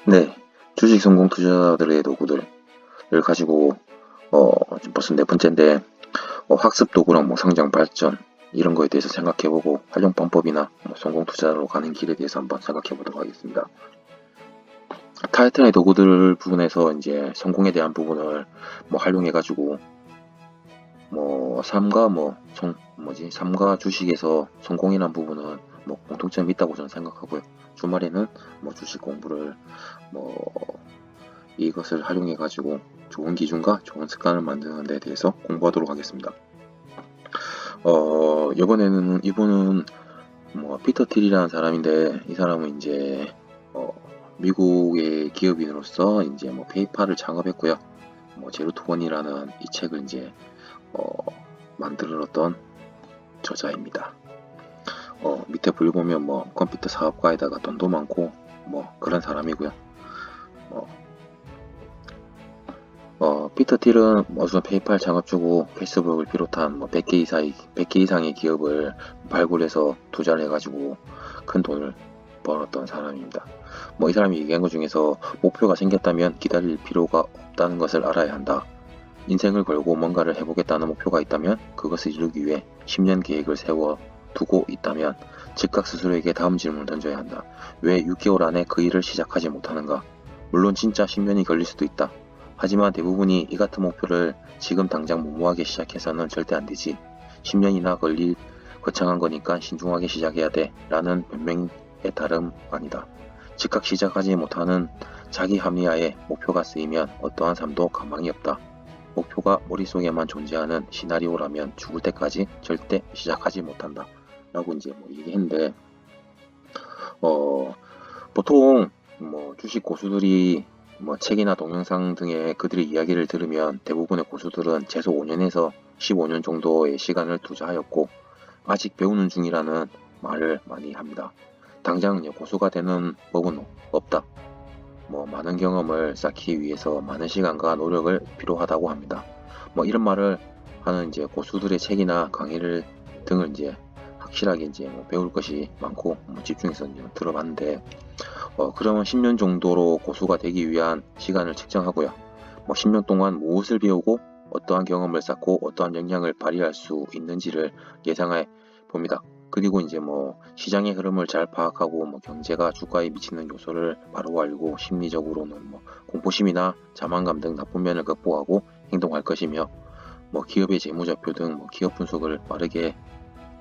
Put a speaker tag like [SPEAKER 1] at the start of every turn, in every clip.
[SPEAKER 1] 네, 주식 성공 투자자들의 도구들을 가지고 지금 벌써 네 번째인데 학습 도구랑 뭐 상장 발전 이런 거에 대해서 생각해보고 활용 방법이나 뭐 성공 투자로 가는 길에 대해서 한번 생각해보도록 하겠습니다. 타이틀의 도구들 부분에서 이제 성공에 대한 부분을 뭐 활용해가지고 뭐 삶과 주식에서 성공이란 부분은 뭐 공통점이 있다고 저는 생각하고요. 주말에는 뭐 주식 공부를 뭐 이것을 활용해 가지고 좋은 기준과 좋은 습관을 만드는 데 대해서 공부하도록 하겠습니다. 이번에는 이분은 뭐 피터 틸이라는 사람인데, 이 사람은 이제 미국의 기업인으로서 이제 뭐 페이팔을 창업했고요. 뭐 제로투원이라는 이 책을 이제 만들었던 저자입니다. 밑에 볼 보면 뭐 컴퓨터 사업가에다가 돈도 많고 뭐 그런 사람이고요. 피터 틸은 우선 페이팔 창업주고 페이스북을 비롯한 뭐 100개 이상의 기업을 발굴해서 투자를 해가지고 큰 돈을 벌었던 사람입니다. 뭐 이 사람이 얘기한 것 중에서 목표가 생겼다면 기다릴 필요가 없다는 것을 알아야 한다. 인생을 걸고 뭔가를 해보겠다는 목표가 있다면 그것을 이루기 위해 10년 계획을 세워 두고 있다면 즉각 스스로에게 다음 질문을 던져야 한다. 왜 6개월 안에 그 일을 시작하지 못하는가? 물론 진짜 10년이 걸릴 수도 있다. 하지만 대부분이 이 같은 목표를 지금 당장 무모하게 시작해서는 절대 안 되지. 10년이나 걸릴 거창한 거니까 신중하게 시작해야 돼. 라는 변명의 다름 아니다. 즉각 시작하지 못하는 자기 합리화에 목표가 쓰이면 어떠한 삶도 가망이 없다. 목표가 머릿속에만 존재하는 시나리오라면 죽을 때까지 절대 시작하지 못한다. 라고 이제 뭐 얘기했는데, 보통 뭐 주식 고수들이 뭐 책이나 동영상 등의 그들의 이야기를 들으면 대부분의 고수들은 최소 5년에서 15년 정도의 시간을 투자하였고 아직 배우는 중이라는 말을 많이 합니다. 당장 고수가 되는 법은 없다. 뭐 많은 경험을 쌓기 위해서 많은 시간과 노력을 필요하다고 합니다. 뭐 이런 말을 하는 이제 고수들의 책이나 강의를 등을 이제 확실하게 이제 뭐 배울 것이 많고 뭐 집중해서 이제 들어봤는데, 그러면 10년 정도로 고수가 되기 위한 시간을 측정하고요. 뭐 10년 동안 무엇을 배우고 어떠한 경험을 쌓고 어떠한 역량을 발휘할 수 있는지를 예상해 봅니다. 그리고 이제 뭐 시장의 흐름을 잘 파악하고 뭐 경제가 주가에 미치는 요소를 바로 알고 심리적으로는 뭐 공포심이나 자만감 등 나쁜 면을 극복하고 행동할 것이며, 뭐 기업의 재무제표 등 뭐 기업 분석을 빠르게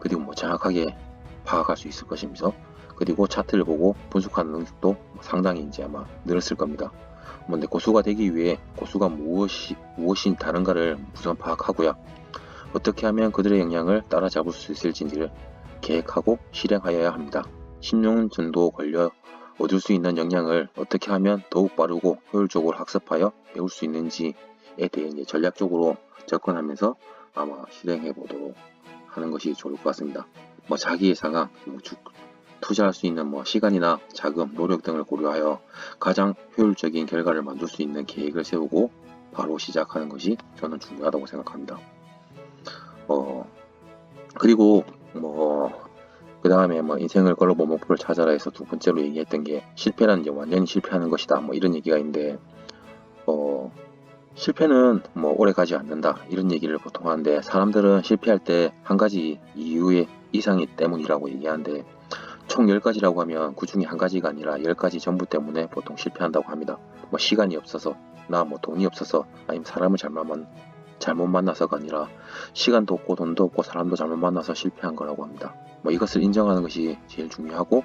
[SPEAKER 1] 그리고 뭐 정확하게 파악할 수 있을 것이면서, 그리고 차트를 보고 분석하는 능력도 상당히 이제 아마 늘었을 겁니다. 근데 고수가 되기 위해 고수가 무엇이 다른가를 우선 파악하고요. 어떻게 하면 그들의 역량을 따라잡을 수 있을지를 계획하고 실행하여야 합니다. 10년 정도 걸려 얻을 수 있는 역량을 어떻게 하면 더욱 빠르고 효율적으로 학습하여 배울 수 있는지에 대해 이제 전략적으로 접근하면서 아마 실행해 보도록 하는 것이 좋을 것 같습니다. 뭐 자기의 상황, 투자할 수 있는 뭐 시간이나 자금, 노력 등을 고려하여 가장 효율적인 결과를 만들 수 있는 계획을 세우고 바로 시작하는 것이 저는 중요하다고 생각합니다. 그리고 뭐 그 다음에 뭐 인생을 걸어본 목표를 찾아라 해서 두 번째로 얘기했던 게 실패란 이제 완전히 실패하는 것이다, 뭐 이런 얘기가 있는데, 실패는 뭐 오래 가지 않는다 이런 얘기를 보통 하는데, 사람들은 실패할 때 한 가지 이유의 이상이 때문이라고 얘기하는데, 총 10가지라고 하면 그 중에 한 가지가 아니라 10가지 전부 때문에 보통 실패한다고 합니다. 뭐 시간이 없어서, 나 뭐 돈이 없어서, 아니면 사람을 잘못 만나서가 아니라 시간도 없고 돈도 없고 사람도 잘못 만나서 실패한 거라고 합니다. 뭐 이것을 인정하는 것이 제일 중요하고,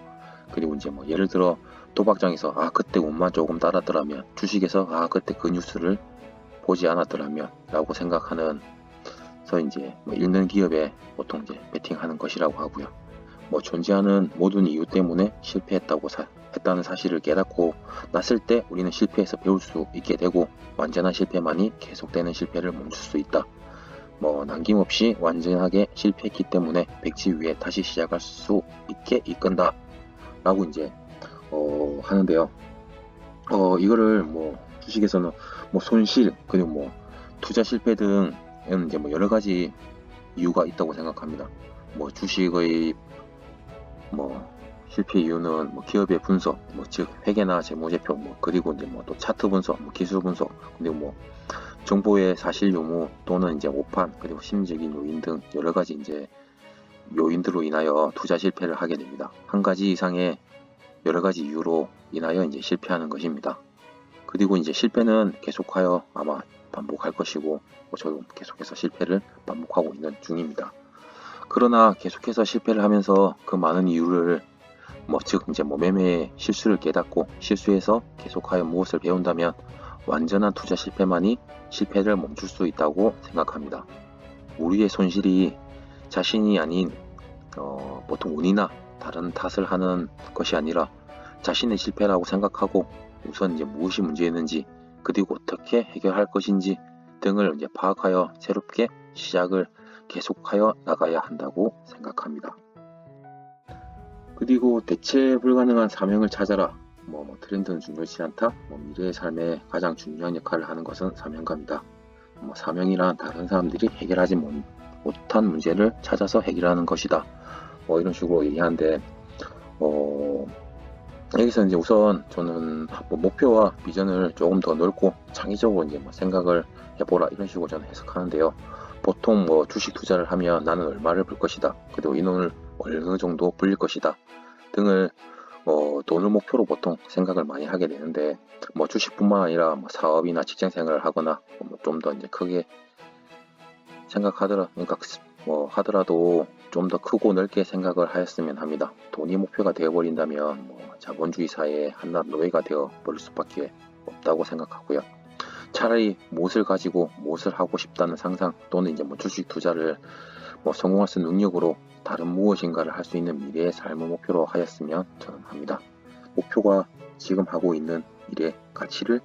[SPEAKER 1] 그리고 이제 뭐 예를 들어 도박장에서 그때 운만 조금 따랐더라면, 주식에서 그때 그 뉴스를 보지 않았더라면 라고 생각하는 서 이제 뭐 잃는 기업에 보통 이제 베팅하는 것이라고 하고요. 뭐 존재하는 모든 이유 때문에 했다는 사실을 깨닫고 났을 때 우리는 실패해서 배울 수 있게 되고, 완전한 실패만이 계속되는 실패를 멈출 수 있다. 뭐 남김없이 완전하게 실패했기 때문에 백지 위에 다시 시작할 수 있게 이끈다 라고 이제 하는데요. 이거를 뭐 주식에서는 뭐 손실, 그리고 뭐 투자 실패 등은 이제 뭐 여러 가지 이유가 있다고 생각합니다. 뭐 주식의 뭐 실패 이유는 뭐 기업의 분석, 즉 회계나 재무제표, 그리고 이제 또 차트 분석, 기술 분석, 그리고 정보의 사실 유무 또는 이제 오판, 그리고 심리적인 요인 등 여러 가지 이제 요인들로 인하여 투자 실패를 하게 됩니다. 한 가지 이상의 여러 가지 이유로 인하여 이제 실패하는 것입니다. 그리고 이제 실패는 계속하여 아마 반복할 것이고, 저도 계속해서 실패를 반복하고 있는 중입니다. 그러나 계속해서 실패를 하면서 그 많은 이유를 즉 이제 매매의 실수를 깨닫고 실수에서 계속하여 무엇을 배운다면 완전한 투자 실패만이 실패를 멈출 수 있다고 생각합니다. 우리의 손실이 자신이 아닌 보통 운이나 다른 탓을 하는 것이 아니라 자신의 실패라고 생각하고 우선 이제 무엇이 문제였는지, 그리고 어떻게 해결할 것인지 등을 이제 파악하여 새롭게 시작을 계속하여 나가야 한다고 생각합니다. 그리고 대체 불가능한 사명을 찾아라. 트렌드는 중요치 않다. 미래의 삶에 가장 중요한 역할을 하는 것은 사명가입니다. 사명이란 다른 사람들이 해결하지 못한 문제를 찾아서 해결하는 것이다. 이런 식으로 얘기하는데, 여기서 이제 우선 저는 목표와 비전을 조금 더 넓고 창의적으로 이제 생각을 해보라, 이런 식으로 저는 해석하는데요. 보통 주식 투자를 하면 나는 얼마를 벌 것이다, 그리고 이 돈을 어느 정도 불릴 것이다 등을 돈을 목표로 보통 생각을 많이 하게 되는데, 주식뿐만 아니라 사업이나 직장 생활을 하거나 좀 더 이제 크게 하더라도 좀 더 크고 넓게 생각을 하였으면 합니다. 돈이 목표가 되어버린다면 자본주의 사회의 한낱 노예가 되어버릴 수밖에 없다고 생각하고요. 차라리 무엇을 가지고 무엇을 하고 싶다는 상상, 또는 이제 주식 투자를 성공할 수 있는 능력으로 다른 무엇인가를 할 수 있는 미래의 삶을 목표로 하였으면 저는 합니다. 목표가 지금 하고 있는 일의 가치를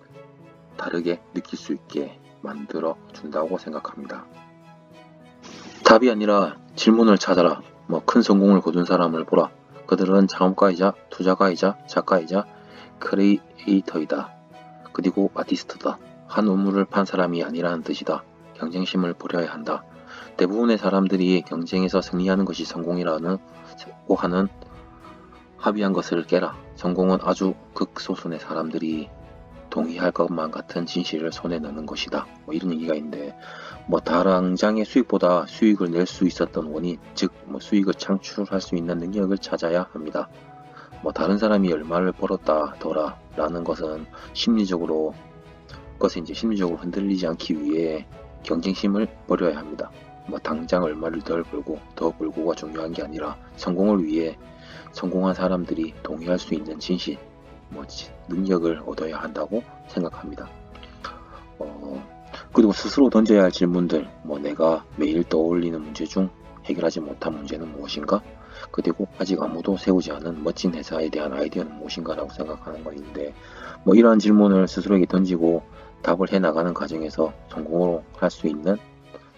[SPEAKER 1] 다르게 느낄 수 있게 만들어 준다고 생각합니다. 답이 아니라 질문을 찾아라. 큰 성공을 거둔 사람을 보라. 그들은 창업가이자 투자가이자 작가이자 크리에이터이다. 그리고 아티스트다. 한 우물을 판 사람이 아니라는 뜻이다. 경쟁심을 버려야 한다. 대부분의 사람들이 경쟁에서 승리하는 것이 성공이라고 하는 합의한 것을 깨라. 성공은 아주 극소수의 사람들이 동의할 것만 같은 진실을 손에 넣는 것이다. 이런 얘기가 있는데, 당장의 수익보다 수익을 낼 수 있었던 원인, 즉 수익을 창출할 수 있는 능력을 찾아야 합니다. 다른 사람이 얼마를 벌었다 더라 라는 것은 심리적으로 흔들리지 않기 위해 경쟁심을 버려야 합니다. 당장 얼마를 더 벌고가 중요한 게 아니라 성공을 위해 성공한 사람들이 동의할 수 있는 진실, 능력을 얻어야 한다고 생각합니다. 그리고 스스로 던져야 할 질문들, 내가 매일 떠올리는 문제 중 해결하지 못한 문제는 무엇인가? 그리고 아직 아무도 세우지 않은 멋진 회사에 대한 아이디어는 무엇인가라고 생각하는 것인데, 이러한 질문을 스스로에게 던지고 답을 해나가는 과정에서 성공으로 할 수 있는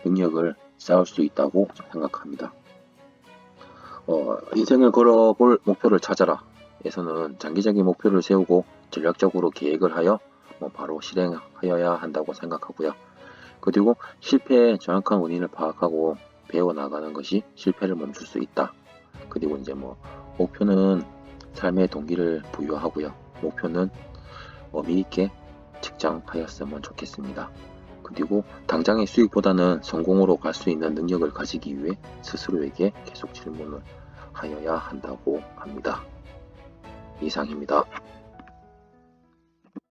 [SPEAKER 1] 능력을 쌓을 수 있다고 생각합니다. 인생을 걸어볼 목표를 찾아라 에서는 장기적인 목표를 세우고 전략적으로 계획을 하여 바로 실행하여야 한다고 생각하고요. 그리고 실패의 정확한 원인을 파악하고 배워나가는 것이 실패를 멈출 수 있다. 그리고 이제 목표는 삶의 동기를 부여하고요. 목표는 의미 있게 측정하였으면 좋겠습니다. 그리고 당장의 수익보다는 성공으로 갈 수 있는 능력을 가지기 위해 스스로에게 계속 질문을 하여야 한다고 합니다. 이상입니다.